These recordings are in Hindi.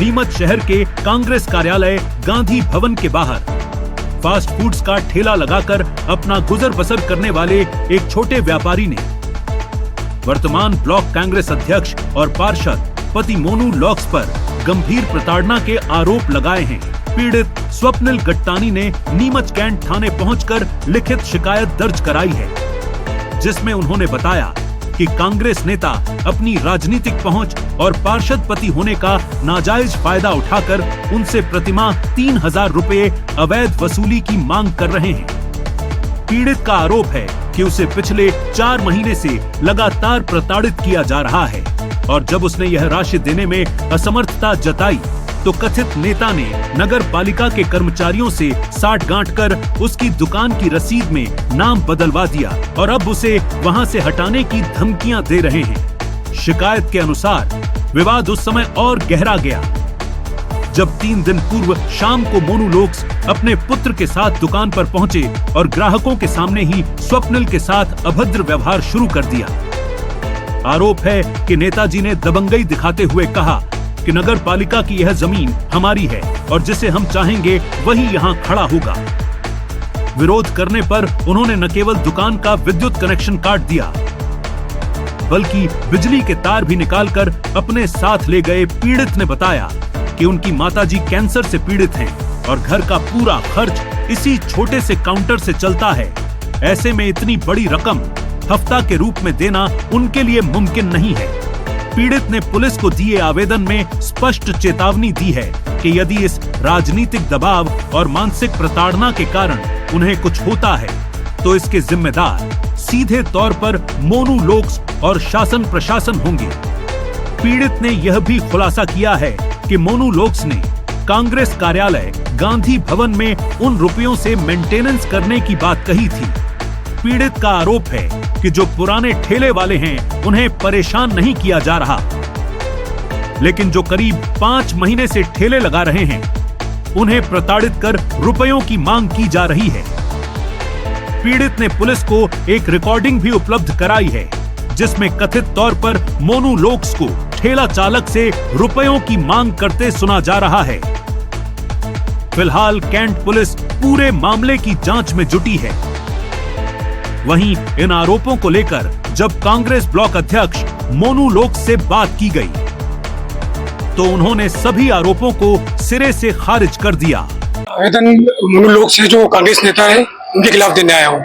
नीमच शहर के कांग्रेस कार्यालय गांधी भवन के बाहर फास्ट फूड्स का ठेला लगाकर अपना गुजर बसर करने वाले एक छोटे व्यापारी ने वर्तमान ब्लॉक कांग्रेस अध्यक्ष और पार्षद पति मोनू लॉक्स पर गंभीर प्रताड़ना के आरोप लगाए हैं। पीड़ित स्वप्निल गट्टानी ने नीमच कैंट थाने पहुंचकर लिखित शिकायत दर्ज कराई है, जिसमें उन्होंने बताया कि कांग्रेस नेता अपनी राजनीतिक पहुंच और पार्षद पति होने का नाजायज फायदा उठाकर उनसे प्रतिमाह 3000 रुपए अवैध वसूली की मांग कर रहे हैं। पीड़ित का आरोप है कि उसे पिछले 4 महीने से लगातार प्रताड़ित किया जा रहा है और जब उसने यह राशि देने में असमर्थता जताई तो कथित नेता ने नगर पालिका के कर्मचारियों से साठगांठ कर उसकी दुकान की रसीद में नाम बदलवा दिया और अब उसे वहां से हटाने की धमकियां दे रहे हैं। शिकायत के अनुसार विवाद उस समय और गहरा गया जब 3 दिन पूर्व शाम को मोनू लोक्स अपने पुत्र के साथ दुकान पर पहुंचे और ग्राहकों के सामने ही स्वप्निल के साथ अभद्र व्यवहार शुरू कर दिया। आरोप है कि नेताजी ने दबंगई दिखाते हुए कहा कि नगर पालिका की यह जमीन हमारी है और जिसे हम चाहेंगे वही यहाँ खड़ा होगा। विरोध करने पर उन्होंने न केवल दुकान का विद्युत कनेक्शन काट दिया बल्कि बिजली के तार भी निकालकर अपने साथ ले गए। पीड़ित ने बताया कि उनकी माताजी कैंसर से पीड़ित हैं और घर का पूरा खर्च इसी छोटे से काउंटर से चलता है। ऐसे में इतनी बड़ी रकम हफ्ता के रूप में देना उनके लिए मुमकिन नहीं है। पीड़ित ने पुलिस को दिए आवेदन में स्पष्ट चेतावनी दी है कि यदि इस राजनीतिक दबाव और मानसिक प्रताड़ना के कारण उन्हें कुछ होता है तो इसके जिम्मेदार सीधे तौर पर मोनू लोक्स और शासन प्रशासन होंगे। पीड़ित ने यह भी खुलासा किया है कि मोनू लोक्स ने कांग्रेस कार्यालय गांधी भवन में उन रुपयों से मेंटेनेंस करने की बात कही थी। पीड़ित का आरोप है कि जो पुराने ठेले वाले हैं उन्हें परेशान नहीं किया जा रहा, लेकिन जो करीब 5 महीने से ठेले लगा रहे हैं उन्हें प्रताड़ित कर रुपयों की मांग की जा रही है। पीड़ित ने पुलिस को एक रिकॉर्डिंग भी उपलब्ध कराई है जिसमें कथित तौर पर मोनू लोक्स को ठेला चालक से रुपयों की मांग करते सुना जा रहा है। फिलहाल कैंट पुलिस पूरे मामले की जांच में जुटी है। वहीं इन आरोपों को लेकर जब कांग्रेस ब्लॉक अध्यक्ष मोनू लोक्स से बात की गई तो उन्होंने सभी आरोपों को सिरे से खारिज कर दिया। आवेदन मोनू लोक्स से जो कांग्रेस नेता है उनके खिलाफ देने आया हूँ।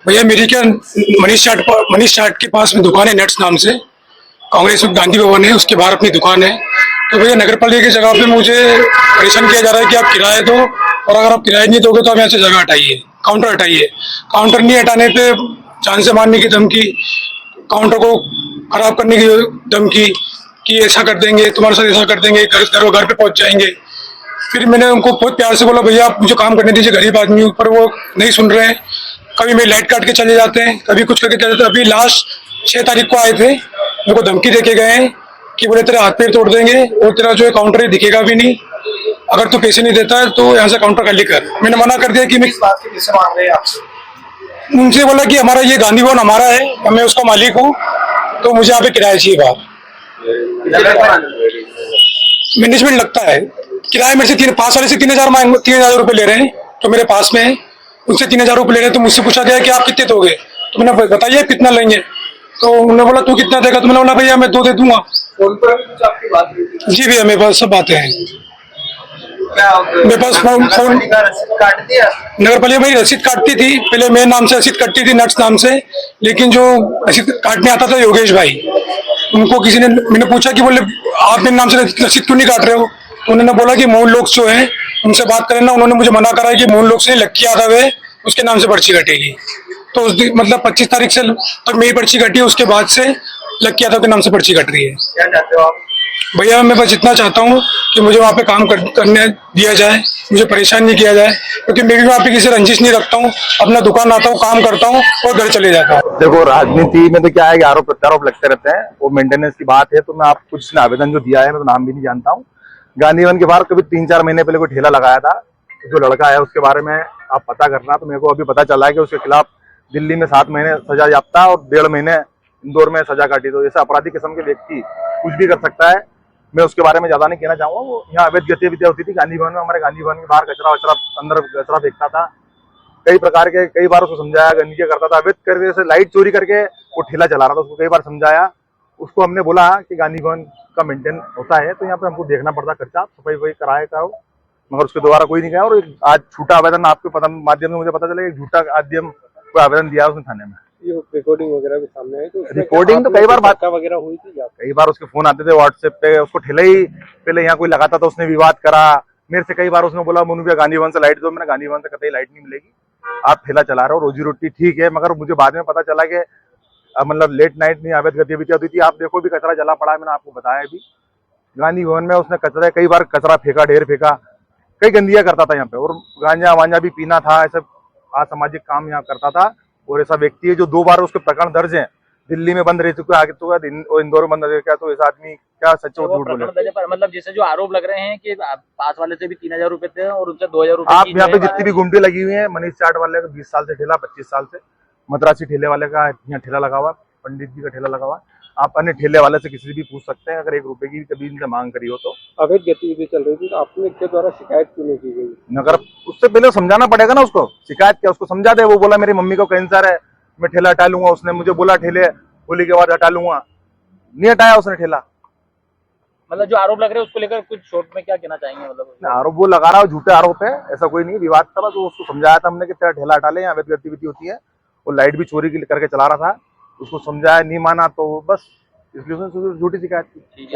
भैया मेरी क्या मनीष चाट के पास में दुकान है नेट्स नाम से, कांग्रेस गांधी भवन है उसके बाहर अपनी दुकान है। तो भैया नगर पालिका की जगह पे मुझे परेशान किया जा रहा है कि आप किराया दो और अगर आप किराया नहीं दोगे तो आप यहाँ से जगह हटाइए, काउंटर हटाइए। काउंटर नहीं हटाने पे जान से मारने की धमकी, काउंटर को खराब करने की धमकी कि ऐसा कर देंगे, तुम्हारे साथ ऐसा कर देंगे, घर पे पहुंच जाएंगे। फिर मैंने उनको बहुत प्यार से बोला भैया आप मुझे काम करने दीजिए, गरीब आदमी हूँ, पर वो नहीं सुन रहे हैं। कभी मेरी लाइट काट के चले जाते हैं, कभी कुछ करके चले जाते हैं। अभी लास्ट 6 तारीख को आए थे, मेरे को धमकी देके गए हैं कि बोले तेरे हाथ पैर तोड़ देंगे और तेरा जो है काउंटर दिखेगा भी नहीं, अगर तू पैसे नहीं देता है तो यहाँ से काउंटर खाली कर। मैंने मना कर दिया कि मैं पैसे मांग रहे हैं आपसे। उनसे बोला कि हमारा ये गांधी भवन हमारा है, मैं उसका मालिक हूँ, तो मुझे यहाँ पे किराया चाहिए बाहर। मैनेजमेंट लगता है किराया मेरे से 5 वाले से 3000 रुपए ले रहे हैं तो मेरे पास में है, उनसे 3000 रुपए ले रहे हैं। तो मुझसे पूछा गया कि आप कितने दोगे, तो मैंने बताइए कितना लेंगे। तो उन्होंने बोला तू कितना देगा, तो मैंने बोला भैया मैं 2 दे दूंगा। जी भैया मेरे पास सब बातें हैं, मेरे पास फोन नगर पालिका मेरी रसीद काटती थी, पहले मेरे नाम से रसीद कटती थी नट्स नाम से, लेकिन जो रसीद काटने आता था योगेश भाई, उनको किसी ने, मैंने पूछा कि बोले आप मेरे नाम से रसीद क्यों नहीं काट रहे हो, तो उन्होंने बोला कि मोहन लोक्स जो है उनसे बात करें ना। उन्होंने मुझे मना करा कि मोहन लोक्स ने लक्की यादव है उसके नाम से पर्ची कटेगी। तो उस दिन मतलब 25 तारीख से तक मेरी पर्ची कटी है, उसके बाद से लक्की यादव के नाम से पर्ची कट रही है। क्या चाहते हो आप? भैया मैं बस इतना चाहता हूँ कि मुझे वहाँ पे काम करने दिया जाए, मुझे परेशान नहीं किया जाए, क्योंकि मैं भी वहाँ पे किसी रंजिश नहीं रखता हूँ, अपना दुकान आता हूँ, काम करता हूँ और घर चले जाता हूँ। देखो राजनीति में तो क्या है कि आरोप प्रत्यारोप लगते रहते हैं, वो मेंटेनेंस की बात है। तो मैं आपको जिसने आवेदन जो दिया है मैं तो नाम भी नहीं जानता हूँ। गांधी भवन के बाहर कभी 3-4 महीने पहले कोई ठेला लगाया था, जो लड़का है उसके बारे में आप पता करना। तो मेरे को अभी पता चला है कि उसके खिलाफ दिल्ली में 7 महीने सजा याफ्ता और 1.5 महीने इंदौर में सजा काटी। तो ऐसा अपराधी किस्म के व्यक्ति कुछ भी कर सकता है। मैं उसके बारे में ज्यादा नहीं कहना चाहूंगा। वो यहाँ अवैध गतिविधियां होती थी गांधी भवन में, हमारे गांधी भवन के बाहर कचरा वचरा अंदर कचरा फेंकता था, कई प्रकार के, कई बार उसको समझाया, गंदगी करता था, अवैध करके जैसे लाइट चोरी करके वो ठेला चला रहा था, उसको कई बार समझाया। उसको हमने बोला कि गांधी भवन का मेंटेन होता है तो यहाँ पे हमको देखना पड़ता खर्चा, सफाई वफाई कराए करो, मगर उसके द्वारा कोई नहीं गया। और आज झूठा आवेदन आपके पता माध्यम से मुझे पता चला, एक झूठा माध्यम कोई आवेदन दिया उसने थाने में। ये रिकॉर्डिंग वगैरह भी सामने आई, तो रिकॉर्डिंग तो कई बार बात वगैरह हुई थी क्या? कई बार उसके फोन आते थे व्हाट्सएप पे, उसको ठेला ही पहले यहाँ कोई लगाता था, उसने विवाद करा मेरे से। कई बार उसने बोला मनु भैया गांधी भवन से लाइट दो, मैंने गांधी भवन से कतई लाइट नहीं मिलेगी, आप ठेला चला रहे हो, रोजी रोटी ठीक है। मगर मुझे बाद में पता चला कि मतलब लेट नाइट में अवैध गतिविधियां होती थी। आप देखो भी कचरा जला पड़ा है, मैंने आपको बताया भी गांधी भवन में उसने कचरा, कई बार कचरा फेंका, ढेर फेंका, कई गंदियां करता था यहाँ पे। और गांजा वांजा भी पीना था, ऐसे असामाजिक काम यहाँ करता था। और ऐसा व्यक्ति है जो 2 बार उसके प्रकरण दर्ज है, दिल्ली में बंद रह चुका है, आगे तो इंदौर में बंद रह गया, तो ऐसा आदमी क्या सच झूठ बोले। मतलब जैसे जो आरोप लग रहे हैं कि पास वाले से भी 3000 रुपए थे और उनसे 2000 रुपए। आप यहाँ पे जितनी भी गुंडी लगी हुई है, मनीष चाट वाले का 20 साल से ठेला, 25 साल से मद्रासी ठेले वाले का यहाँ ठेला लगा हुआ, पंडित जी का ठेला लगा हुआ। आप अन्य ठेले वाले से किसी से भी पूछ सकते हैं, अगर 1 रुपए की कभी इनसे मांग करी हो तो। अवैध गतिविधि चल रही थी तो आपने के द्वारा शिकायत क्यों नहीं की गई? नगर उससे पहले समझाना पड़ेगा ना उसको, शिकायत क्या, उसको समझा दे। वो बोला मेरी मम्मी को कैंसर है, मैं ठेला हटा लूंगा, उसने मुझे बोला ठेले होली के बाद हटा लूंगा, नहीं हटाया उसने ठेला। मतलब जो आरोप लग रहे हैं उसको लेकर कुछ शॉर्ट में क्या कहना चाहेंगे? मतलब आरोप वो लगा रहा है, झूठे आरोप है, ऐसा कोई नहीं, विवाद था बस। उसको समझाया था हमने कि तेरा ठेला हटा ले, यहाँ अवैध गतिविधि होती है। वो लाइट भी चोरी करके चला रहा था, उसको समझाया, नहीं माना, तो बस इसलिए उसने झूठी शिकायत की।